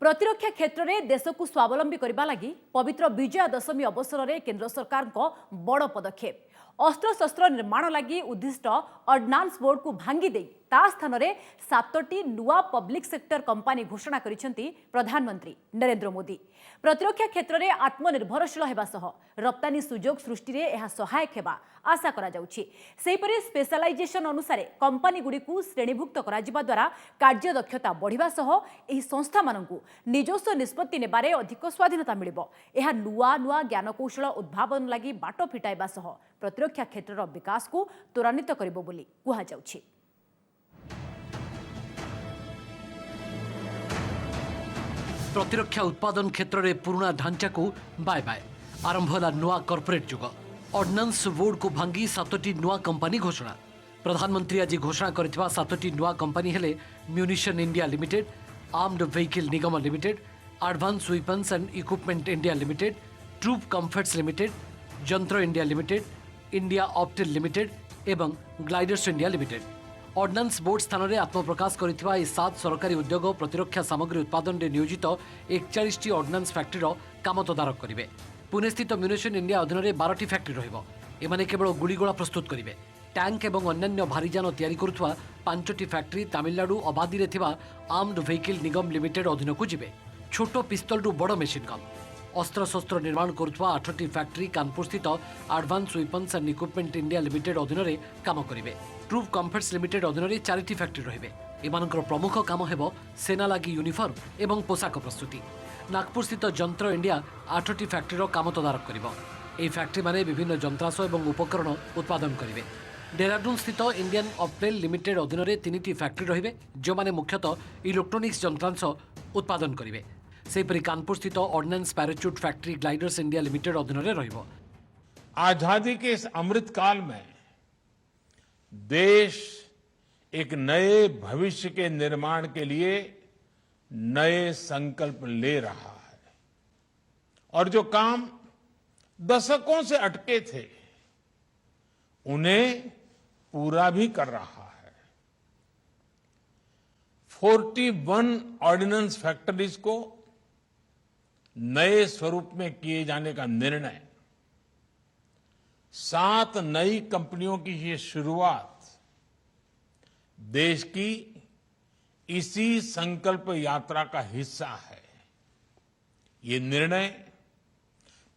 प्रतिरक्षा क्षेत्र में देश को स्वावलंबी करने लगी पवित्र विजया दशमी अवसर में केंद्र सरकार बड़ पदक्षेप अस्त्रशस्त्र निर्माण लगी उद्दिष्ट ऑर्डिनेंस बोर्ड को भांगी दे ता स्थान में 7टी नुआ पब्लिक सेक्टर कंपनी घोषणा करिसेंती प्रधानमंत्री नरेंद्र मोदी। प्रतिरक्षा क्षेत्र में आत्मनिर्भरशील होगा सह रप्तानी सुजोग सृष्टि में यह सहायक होगा आशा करा जाउछि। सेहिपरि स्पेशलाइजेशन अनुसार कंपनी गुडी को श्रेणीभुक्त करा जिबा द्वारा कार्यदक्षता बढ़िबा सह एही संस्था माननकु निजस्व निष्पत्ति नेबारे अधिक स्वाधीनता मिलिबो। एहा नुआ नुआ ज्ञानकौशल उद्भावन लागि बाटो फिटाइबा सह प्रतिरक्षा क्षेत्रर विकास को त्वरान्वित करिबो बोली कुहा जाउछि। प्रतिरक्षा उत्पादन क्षेत्र में पुराना ढांचा को बाय बाय आरंभ होला नुआ कॉर्पोरेट जुग। ऑर्डिनेंस बोर्ड को भांगी 7टी नुआ कंपनी घोषणा। प्रधानमंत्री आज घोषणा करथिबा 7टी नुआ कंपनी हेले munition India limited, armoured vehicle Nigam limited, advance weapons and equipment India limited, troop comforts limited, Yantra India limited, India Optel limited एवं gliders India limited. Ordnance board स्थान में आत्मप्रकाश करथिबा 7 सरकारी उद्योग प्रतिरक्षा सामग्री उत्पादन में नियोजित 41टी ऑर्डिनेंस फैक्ट्री काम तदारक करेंगे। पुणे स्थित म्यूनिशन इंडिया अधीन में 12टी फैक्ट्री रहिबो। एमाने केवल गुड़ीगोला प्रस्तुत करेंगे। टैंक एवं अन्य भारीजान तैयारी करुवा 5टी फैक्ट्री तमिलनाडु अबादी रे थिबा आर्म्ड व्हीकल निगम लिमिटेड अधीन को जिबे। छोट पिस्तल रु बड़ मेसिन गन अस्त्रशस्त्र निर्माण करुवा 8टी फैक्ट्री कानपुर स्थित advance weapons and equipment India limited अधीन में काम करेंगे। ट्रूप कंफर्ट्स लिमिटेड अधीन में 4टी फैक्ट्री रहिबे। एमानकर प्रमुख काम हेबो सेना लागि यूनिफॉर्म एवं पोशाक प्रस्तुति। नागपुर स्थित जंत्र इंडिया 8टी फैक्ट्री काम तदारक करिबो। एही फैक्ट्री माने विभिन्न जंत्रांश एवं उपकरण उत्पादन करेंगे। डेहराडून स्थित इंडियन ऑप्टेल लिमिटेड अधीन में 3टी फैक्ट्री रहिबे जो माने मुख्यतः इलेक्ट्रोनिक्स जंत्रांश उत्पादन करेंगे। सेहिपरि कानपुर स्थित ordnance parachute factory gliders India limited अधीन में रहिबो। आजादी के इस अमृत काल में देश एक नए भविष्य के निर्माण के लिए नए संकल्प ले रहा है और जो काम दशकों से अटके थे उन्हें पूरा भी कर रहा है। 41 ऑर्डिनेंस फैक्ट्रीज को नए स्वरूप में किए जाने का निर्णय, 7 नई कंपनियों की ये शुरुआत देश की इसी संकल्प यात्रा का हिस्सा है। ये निर्णय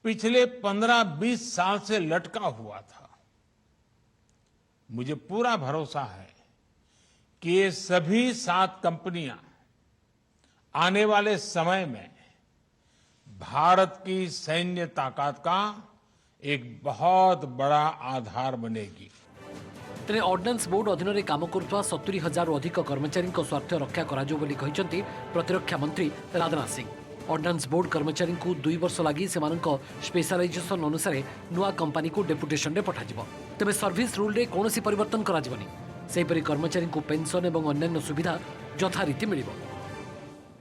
पिछले 15-20 साल से लटका हुआ था। मुझे पूरा भरोसा है कि ये सभी 7 कंपनियां आने वाले समय में भारत की सैन्य ताकत का एक बहुत बड़ा आधार बनेगी। तेरे ऑर्डिनेंस बोर्ड अधीन में काम करुवा 70,000 अधिक कर्मचारी स्वार्थ रक्षा कराजियो बोली कहिसेंती प्रतिरक्षा मंत्री राजनाथ सिंह। ऑर्डिनेंस बोर्ड कर्मचारी को 2 वर्ष लगी सेमानक स्पेशलाइजेशन अनुसार नुआ कंपनी को डेपुटेशन रे पठाजिबो। तबे सर्विस रूल रे कोनोसी परिवर्तन कराजिबनी। सेहिपरि कर्मचारी को पेंशन एवं अन्य सुविधा यथारीति मिलिबो।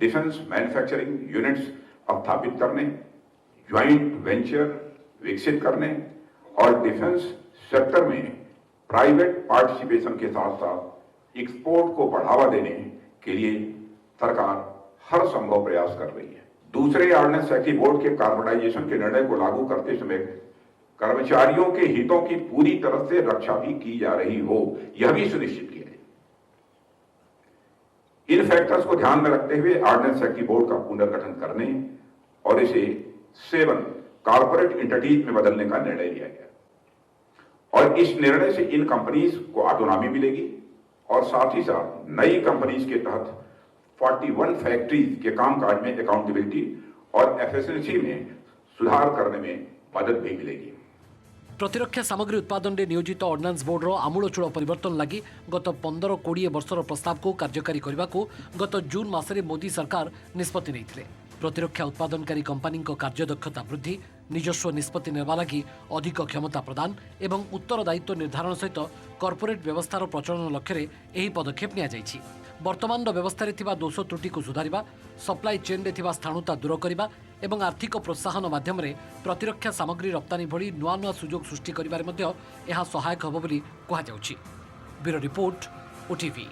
डिफेंस मैन्युफैक्चरिंग यूनिट्स स्थापित करने, ज्वाइंट वेंचर विकसित करने और डिफेंस सेक्टर में प्राइवेट पार्टिसिपेशन के साथ साथ एक्सपोर्ट को बढ़ावा देने के लिए सरकार हर संभव प्रयास कर रही है। दूसरे ऑर्डिनेंस फैक्ट्री बोर्ड के कार्पोरेटाइजेशन के निर्णय को लागू करते समय कर्मचारियों के हितों की पूरी तरह से रक्षा भी की जा रही हो, यह भी सुनिश्चित किया जाए। इन फैक्टर्स को ध्यान में रखते हुए ऑर्डिनेंस फैक्ट्री बोर्ड का पुनर्गठन करने और इसे 7 कॉर्पोरेट एंटिटीज में बदलने का निर्णय लिया गया और इस निर्णय से इन कंपनीज को ऑटोनॉमी मिलेगी और साथ ही साथ नई कंपनीज के तहत 41 फैक्ट्रीज के कामकाज में अकाउंटेबिलिटी और एफिशिएंसी में सुधार करने में मदद भी मिलेगी। प्रतिरक्षा सामग्री उत्पादन में नियोजित ऑर्डिनेंस बोर्डर आमूलचूल परिवर्तन लगी गत 15-20 वर्षर प्रस्ताव को कार्यकारी करने को गत जून मासरे मोदी सरकार निष्पत्ति नहीं। प्रतिरक्षा उत्पादनकारी कंपनी कार्यदक्षता वृद्धि, निजस्व निष्पत्ति नेबा लगी अधिक क्षमता प्रदान एवं उत्तरदायित्व निर्धारण सहित कॉर्पोरेट व्यवस्थार प्रचलन लक्ष्य यही पदक्षेप निया जायछि। वर्तमान व्यवस्था थिबा दोष त्रुटि को सुधारिबा, सप्लाई चेन रे थिबा स्थाणुता दूर करिबा एवं आर्थिक प्रोत्साहन माध्यम प्रतिरक्षा सामग्री रप्तानी भली नुआ नुआ सुजोग सृष्टि करिबारे मध्य एहा सहायक हबो बोली कहा जाउछि। Bureau report, OTV.